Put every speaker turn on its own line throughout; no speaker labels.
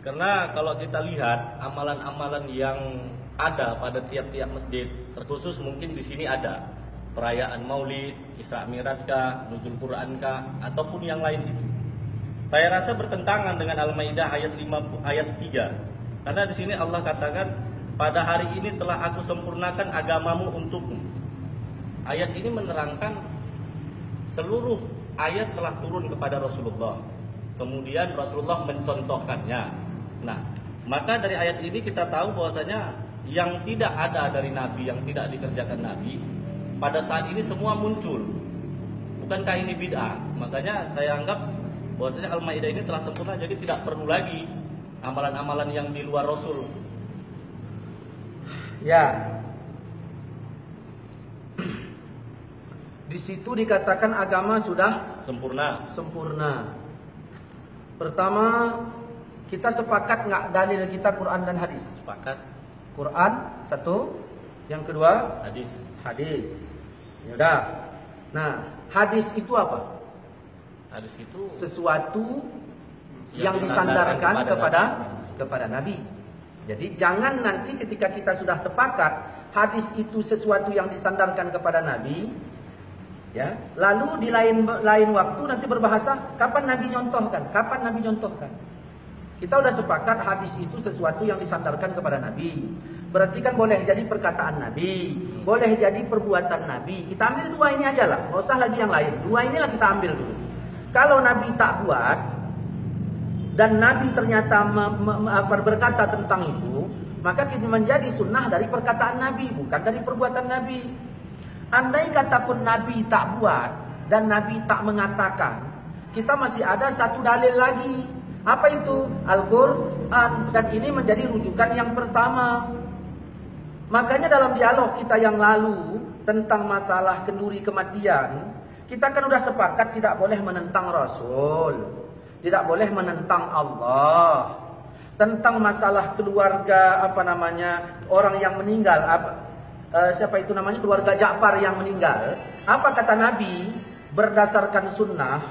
Karena kalau kita lihat amalan-amalan yang ada pada tiap-tiap masjid, terkhusus mungkin di sini ada perayaan Maulid, Isra Mi'raj kah, Nuzul Quran kah, ataupun yang lain itu. Saya rasa bertentangan dengan Al-Maidah ayat 3. Karena di sini Allah katakan, pada hari ini telah aku sempurnakan agamamu untukmu. Ayat ini menerangkan seluruh ayat telah turun kepada Rasulullah. Kemudian Rasulullah mencontohkannya. Nah, maka dari ayat ini kita tahu bahwasanya yang tidak ada dari Nabi, yang tidak dikerjakan Nabi, pada saat ini semua muncul. Bukankah ini bid'ah? Makanya saya anggap bahwasanya Al-Maidah ini telah sempurna, jadi tidak perlu lagi amalan-amalan yang di luar Rasul.
Ya. Di situ dikatakan agama sudah sempurna. Pertama, kita sepakat nggak dalil kita Quran dan hadis?
Sepakat.
Quran satu, yang kedua hadis. Yaudah. Nah, hadis itu apa?
Hadis itu
sesuatu yang disandarkan kepada Nabi. Jadi jangan nanti ketika kita sudah sepakat hadis itu sesuatu yang disandarkan kepada Nabi, ya, lalu di lain waktu nanti berbahasa kapan Nabi nyontohkan. Kita udah sepakat hadis itu sesuatu yang disandarkan kepada Nabi. Berarti kan boleh jadi perkataan Nabi, boleh jadi perbuatan Nabi. Kita ambil dua ini aja lah, nggak usah lagi yang lain. Dua inilah kita ambil dulu. Kalau Nabi tak buat dan Nabi ternyata berkata tentang itu, maka kita menjadi sunnah dari perkataan Nabi, bukan dari perbuatan Nabi. Andai kata pun Nabi tak buat dan Nabi tak mengatakan, kita masih ada satu dalil lagi. Apa itu? Al-Quran. Dan ini menjadi rujukan yang pertama. Makanya dalam dialog kita yang lalu tentang masalah kenduri kematian, kita kan udah sepakat tidak boleh menentang Rasul, tidak boleh menentang Allah. Tentang masalah keluarga orang yang meninggal, siapa itu namanya, keluarga Ja'far yang meninggal. Apa kata Nabi? Berdasarkan sunnah,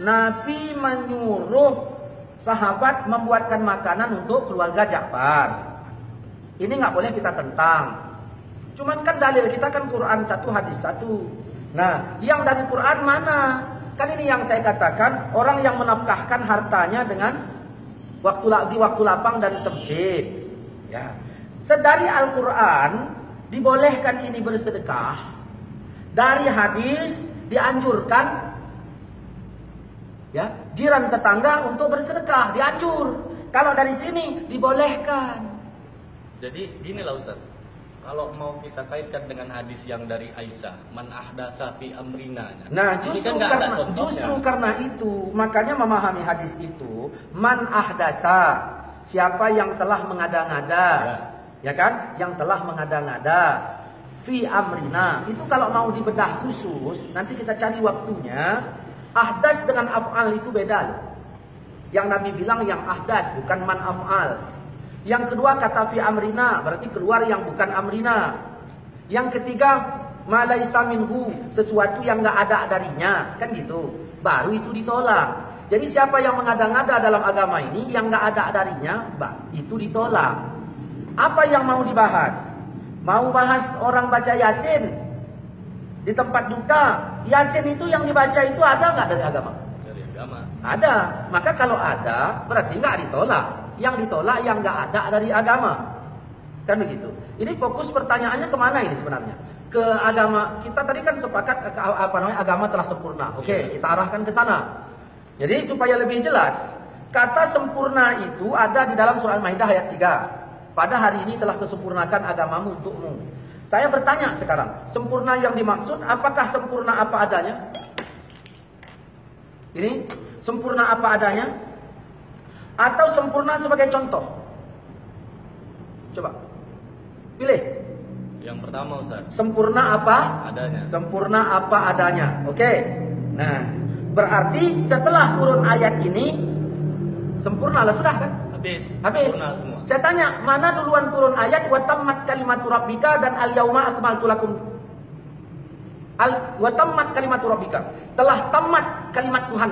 Nabi menyuruh sahabat membuatkan makanan untuk keluarga Ja'far. Ini nggak boleh kita tentang. Cuman kan dalil kita kan Quran satu, hadis satu. Nah, yang dari Quran mana? Kan ini yang saya katakan, orang yang menafkahkan hartanya dengan di waktu lapang dan sempit. Ya. Sedari Al-Quran dibolehkan ini bersedekah. Dari hadis dianjurkan, ya, jiran tetangga untuk bersedekah, dianjur. Kalau dari sini dibolehkan.
Jadi ginilah Ustaz, kalau mau kita kaitkan dengan hadis yang dari Aisyah, man ahdasa fi amrina.
Nah, justru karena itu, makanya memahami hadis itu, man ahdasa, siapa yang telah mengada-ngada, ya kan? Yang telah mengada-ngada fi amrina. Itu kalau mau dibedah khusus, nanti kita cari waktunya. Ahdas dengan af'al itu beda loh. Yang Nabi bilang yang ahdas, bukan man af'al. Yang kedua kata fi amrina, berarti keluar yang bukan amrina. Yang ketiga ma laisa minhu, sesuatu yang enggak ada darinya, kan gitu. Baru itu ditolak. Jadi siapa yang mengada-ngada dalam agama ini yang enggak ada darinya, itu ditolak. Apa yang mau dibahas? Mau bahas orang baca Yasin di tempat duka. Yasin itu yang dibaca itu ada enggak dari agama?
Dari agama.
Ada. Maka kalau ada berarti enggak ditolak. Yang ditolak yang nggak ada dari agama, kan begitu. Ini fokus pertanyaannya kemana ini sebenarnya? Ke agama. Kita tadi kan sepakat agama telah sempurna. Oke, kita arahkan ke sana. Jadi supaya lebih jelas, kata sempurna itu ada di dalam surah Al-Maidah ayat 3. Pada hari ini telah kesempurnakan agamamu untukmu. Saya bertanya sekarang, sempurna yang dimaksud apakah sempurna apa adanya? Ini sempurna apa adanya? Atau sempurna sebagai contoh? Coba pilih.
Yang pertama Ustaz,
sempurna apa
adanya.
Sempurna apa adanya. Oke. Nah, berarti setelah turun ayat ini sempurna lah sudah kan?
Habis.
Semua. Saya tanya, mana duluan turun ayat wa tammat kalimatu rabbika dan al yauma akmaltu lakum? Wa tammat kalimatu rabbika. Telah tamat kalimat Tuhan.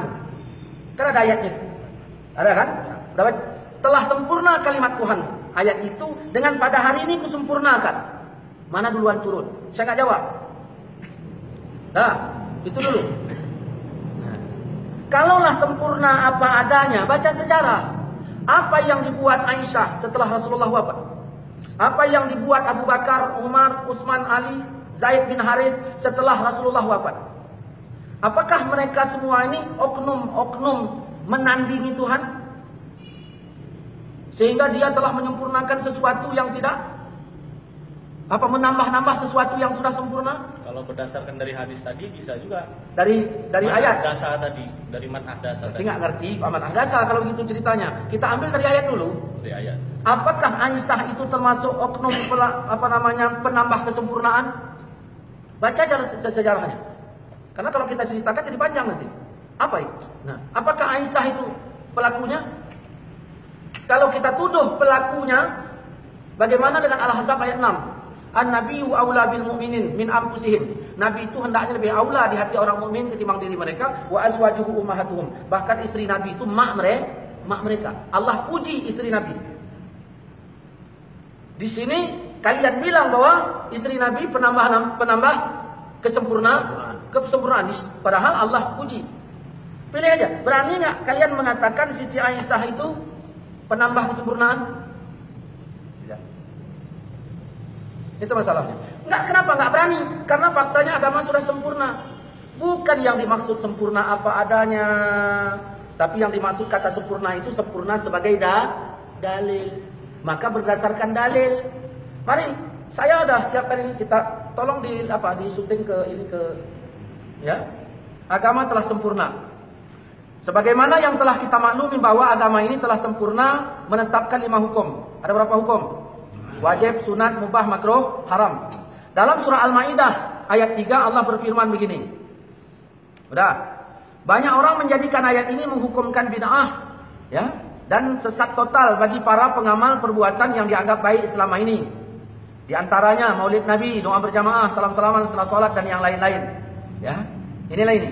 Kan ada ayatnya. Ada kan? Telah sempurna kalimat Tuhan. Ayat itu dengan pada hari ini kusempurnakan. Mana duluan turun? Saya nggak jawab. Nah, itu dulu. Nah, kalaulah sempurna apa adanya, baca sejarah. Apa yang dibuat Aisyah setelah Rasulullah wafat? Apa yang dibuat Abu Bakar, Umar, Utsman, Ali, Zaid bin Haris setelah Rasulullah wafat? Apakah mereka semua ini oknum-oknum menandingi Tuhan? Sehingga dia telah menyempurnakan sesuatu yang tidak? Apa menambah-nambah sesuatu yang sudah sempurna?
Kalau berdasarkan dari hadis tadi bisa juga.
Dari ayat?
Dasa tadi, dari man ahdasa tadi.
Nggak ngerti man ahdasa kalau begitu ceritanya. Kita ambil dari ayat dulu.
Dari ayat.
Apakah Aisyah itu termasuk oknum penambah kesempurnaan? Baca aja sejarahnya. Karena kalau kita ceritakan jadi panjang nanti. Apa itu? Nah, apakah Aisyah itu pelakunya? Kalau kita tuduh pelakunya, bagaimana dengan Al-Ahzab ayat 6? An-nabiyyu aula bil mu'minin min anfusihim. Nabi itu hendaknya lebih aula di hati orang mukmin ketimbang diri mereka. Wa azwajuhu ummahatuhum. Bahkan istri Nabi itu mak mereka. Allah puji istri Nabi. Di sini kalian bilang bahwa istri Nabi penambah kesempurnaan. Padahal Allah puji. Pilih aja. Berani nggak kalian mengatakan Siti Aisyah itu penambah kesempurnaan? Tidak. Itu masalahnya. Kenapa nggak berani? Karena faktanya agama sudah sempurna. Bukan yang dimaksud sempurna apa adanya, tapi yang dimaksud kata sempurna itu sempurna sebagai dalil. Maka berdasarkan dalil. Mari, saya udah siapkan ini, kita tolong di syuting ya. Agama telah sempurna. Sebagaimana yang telah kita maklumi bahwa agama ini telah sempurna menetapkan 5 hukum. Ada berapa hukum? Wajib, sunat, mubah, makruh, haram. Dalam surah Al-Maidah ayat 3 Allah berfirman begini. Udah. Banyak orang menjadikan ayat ini menghukumkan bid'ah, ya, dan sesat total bagi para pengamal perbuatan yang dianggap baik selama ini. Di antaranya Maulid Nabi, doa berjamaah, salam-salaman setelah sholat dan yang lain-lain. Ya. Inilah ini.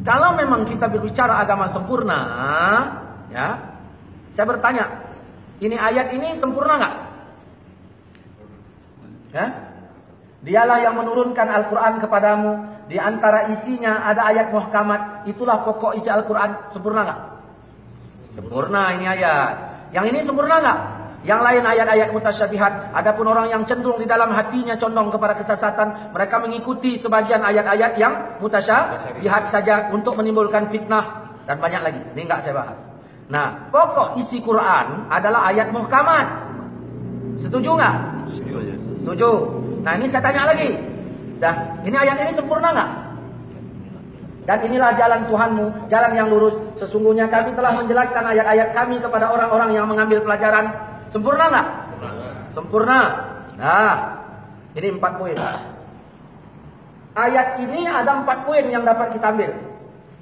Kalau memang kita berbicara agama sempurna, ya, saya bertanya, ini ayat ini sempurna nggak? Ya? Dialah yang menurunkan Al-Quran kepadamu. Di antara isinya ada ayat muhkamat. Itulah pokok isi Al-Quran. Sempurna nggak? Sempurna ini ayat. Yang ini sempurna nggak? Yang lain ayat-ayat mutasyabihat. Adapun orang yang cenderung di dalam hatinya condong kepada kesesatan, mereka mengikuti sebagian ayat-ayat yang mutasyabihat saja untuk menimbulkan fitnah dan banyak lagi. Ini enggak saya bahas. Nah, pokok isi Quran adalah ayat muhkamat. Setuju nggak? Setuju. Nah, ini saya tanya lagi. Dah, ini ayat ini sempurna nggak? Dan inilah jalan Tuhanmu, jalan yang lurus. Sesungguhnya kami telah menjelaskan ayat-ayat kami kepada orang-orang yang mengambil pelajaran. Sempurna nggak? Sempurna. Nah, ini 4 poin. Ayat ini ada 4 poin yang dapat kita ambil.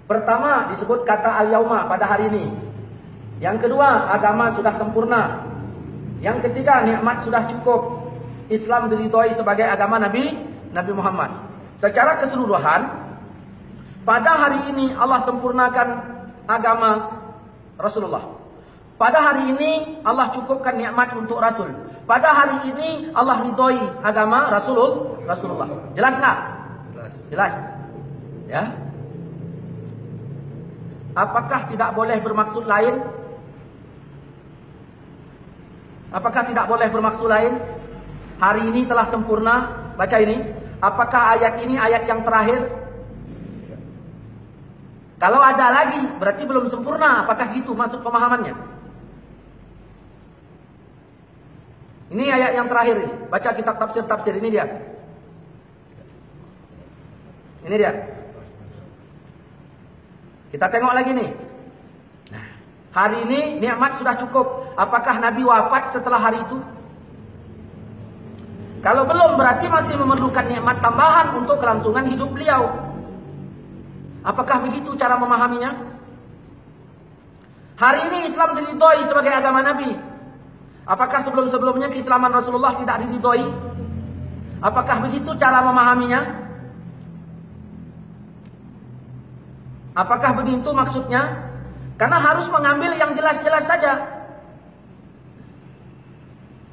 Pertama, disebut kata al-yauma pada hari ini. Yang kedua, agama sudah sempurna. Yang ketiga, nikmat sudah cukup. Islam diridhoi sebagai agama Nabi Muhammad. Secara keseluruhan, pada hari ini Allah sempurnakan agama Rasulullah. Pada hari ini Allah cukupkan nikmat untuk Rasul. Pada hari ini Allah ridhoi agama Rasulullah. Jelas nggak? Jelas. Ya. Apakah tidak boleh bermaksud lain? Apakah tidak boleh bermaksud lain? Hari ini telah sempurna. Baca ini. Apakah ayat ini ayat yang terakhir? Kalau ada lagi, berarti belum sempurna. Apakah gitu maksud pemahamannya? Ini ayat yang terakhir ini. Baca kitab tafsir-tafsir. Ini dia. Ini dia. Kita tengok lagi nih. Nah, hari ini nikmat sudah cukup. Apakah Nabi wafat setelah hari itu? Kalau belum, berarti masih memerlukan nikmat tambahan untuk kelangsungan hidup beliau. Apakah begitu cara memahaminya? Hari ini Islam diridhoi sebagai agama Nabi. Apakah sebelum-sebelumnya keislaman Rasulullah tidak diridhoi? Apakah begitu cara memahaminya? Apakah begitu maksudnya? Karena harus mengambil yang jelas-jelas saja.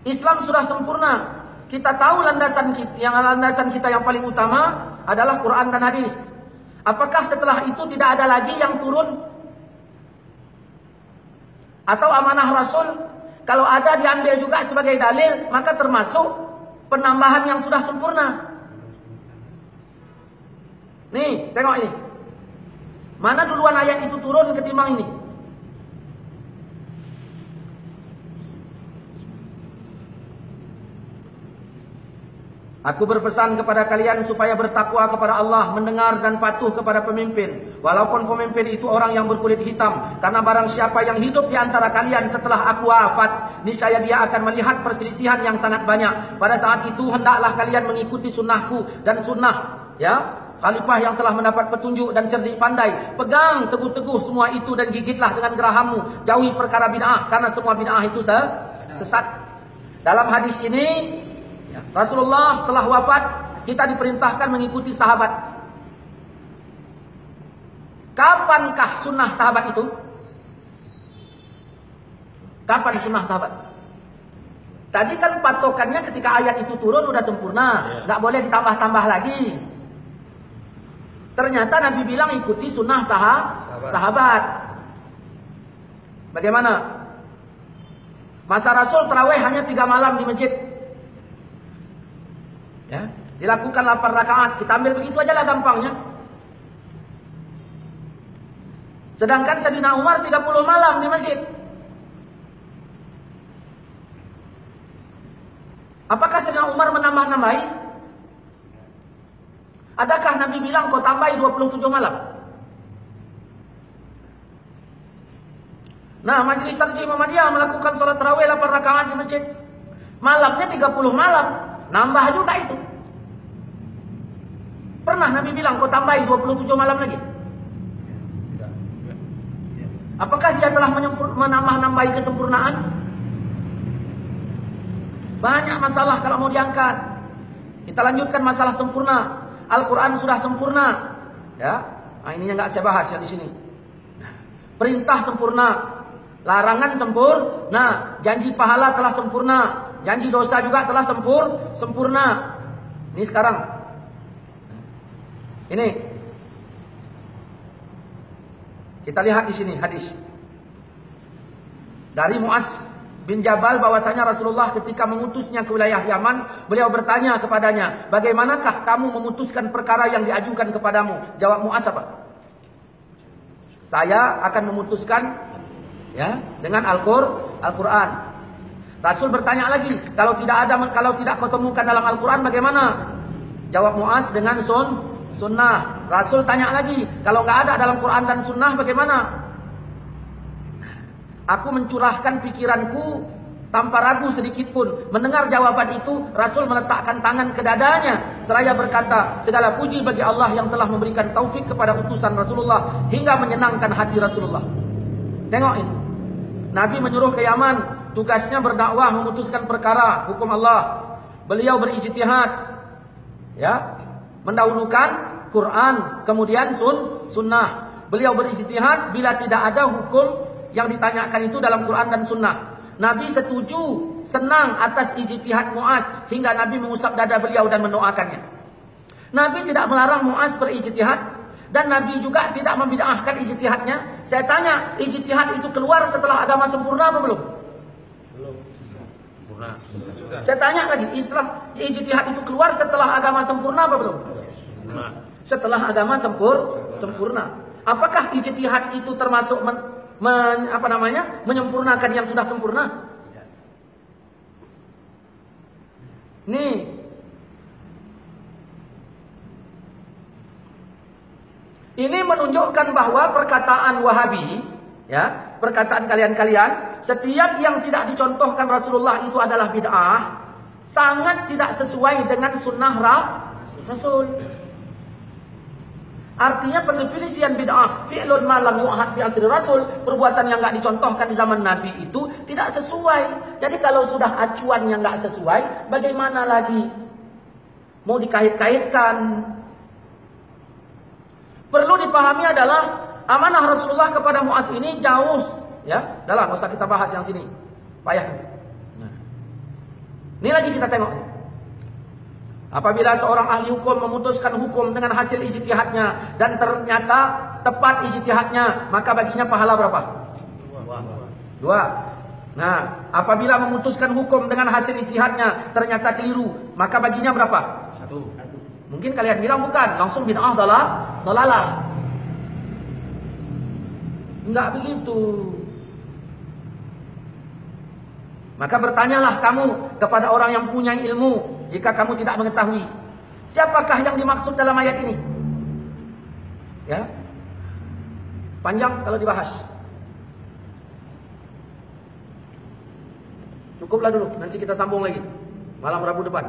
Islam sudah sempurna. Kita tahu landasan kita yang paling utama adalah Quran dan hadis. Apakah setelah itu tidak ada lagi yang turun? Atau amanah Rasul? Kalau ada diambil juga sebagai dalil, maka termasuk penambahan yang sudah sempurna. Nih, tengok ini. Mana duluan ayat itu turun ketimbang ini? Aku berpesan kepada kalian supaya bertakwa kepada Allah, mendengar dan patuh kepada pemimpin, walaupun pemimpin itu orang yang berkulit hitam. Karena barang siapa yang hidup di antara kalian setelah aku wafat, niscaya dia akan melihat perselisihan yang sangat banyak. Pada saat itu hendaklah kalian mengikuti sunnahku dan sunnah, ya, khalifah yang telah mendapat petunjuk dan cerdik pandai. Pegang teguh-teguh semua itu dan gigitlah dengan gerahammu. Jauhi perkara bid'ah, karena semua bid'ah itu sesat. Dalam hadis ini, Rasulullah telah wafat, kita diperintahkan mengikuti sahabat. Kapankah sunnah sahabat itu? Kapan sunnah sahabat? Tadi kan patokannya ketika ayat itu turun udah sempurna, nggak boleh ditambah-tambah lagi. Ternyata Nabi bilang ikuti sunnah sahabat. Bagaimana? Masa Rasul tarawih hanya 3 malam di masjid. Ya, dilakukan 8 rakaat. Kita ambil begitu aja lah gampangnya. Sedangkan Sayyidina Umar 30 malam di masjid. Apakah Sayyidina Umar menambah-nambahi? Adakah Nabi bilang kau tambahi 27 malam? Nah, Majelis Tarjih Muhammadiyah melakukan salat tarawih 8 rakaat di masjid. Malamnya 30 malam. Nambah juga itu. Pernah Nabi bilang kau tambahi 27 malam lagi? Apakah dia telah menambah-nambahi kesempurnaan? Banyak masalah kalau mau diangkat. Kita lanjutkan masalah sempurna. Al-Quran sudah sempurna. Ya, nah, ini yang nggak saya bahas ya di sini. Perintah sempurna, larangan sempurna, janji pahala telah sempurna. Janji dosa juga telah sempurna. Ini sekarang. Ini. Kita lihat di sini hadis. Dari Mu'az bin Jabal bahwasanya Rasulullah ketika mengutusnya ke wilayah Yaman, beliau bertanya kepadanya, "Bagaimanakah kamu memutuskan perkara yang diajukan kepadamu?" Jawab Mu'az apa? "Saya akan memutuskan ya dengan Al-Qur'an." Rasul bertanya lagi, kalau tidak kau temukan dalam Al-Quran bagaimana? Jawab Mu'az dengan sunnah. Rasul tanya lagi, kalau nggak ada dalam Quran dan sunnah bagaimana? Aku mencurahkan pikiranku tanpa ragu sedikit pun. Mendengar jawaban itu, Rasul meletakkan tangan ke dadanya seraya berkata, segala puji bagi Allah yang telah memberikan taufik kepada utusan Rasulullah hingga menyenangkan hati Rasulullah. Tengok ini. Nabi menyuruh ke Yaman. Tugasnya berdakwah, memutuskan perkara hukum Allah. Beliau berijtihad, ya, mendahulukan Quran, kemudian sunnah. Beliau berijtihad bila tidak ada hukum yang ditanyakan itu dalam Quran dan sunnah. Nabi setuju, senang atas ijtihad Mu'az hingga Nabi mengusap dada beliau dan mendoakannya. Nabi tidak melarang Mu'az berijtihad dan Nabi juga tidak membid'ahkan ijtihadnya. Saya tanya, ijtihad itu keluar setelah agama sempurna apa belum? Saya tanya lagi, Islam ijtihad itu keluar setelah agama sempurna apa belum? Setelah agama sempurna. Apakah ijtihad itu termasuk menyempurnakan yang sudah sempurna? Nih. Ini menunjukkan bahwa perkataan Wahabi, ya, perkataan kalian-kalian, setiap yang tidak dicontohkan Rasulullah itu adalah bid'ah, sangat tidak sesuai dengan sunnah Rasul. Artinya pendefinisian bid'ah, fi'lun ma lam yu'had fi asri Rasul, perbuatan yang enggak dicontohkan di zaman Nabi itu tidak sesuai. Jadi kalau sudah acuan yang enggak sesuai, bagaimana lagi mau dikait-kaitkan? Perlu dipahami adalah amanah Rasulullah kepada Muaz ini jauh, ya. Dah lah, enggak usah kita bahas yang sini. Payah. Nah. Ini lagi kita tengok. Apabila seorang ahli hukum memutuskan hukum dengan hasil ijtihadnya dan ternyata tepat ijtihadnya, maka baginya pahala berapa? 2. Nah, apabila memutuskan hukum dengan hasil ijtihadnya ternyata keliru, maka baginya berapa? 1. Mungkin kalian bilang bukan, langsung bid'ah dalalah. Enggak begitu. Maka bertanyalah kamu kepada orang yang punya ilmu jika kamu tidak mengetahui. Siapakah yang dimaksud dalam ayat ini? Ya. Panjang kalau dibahas. Cukuplah dulu, nanti kita sambung lagi malam Rabu depan.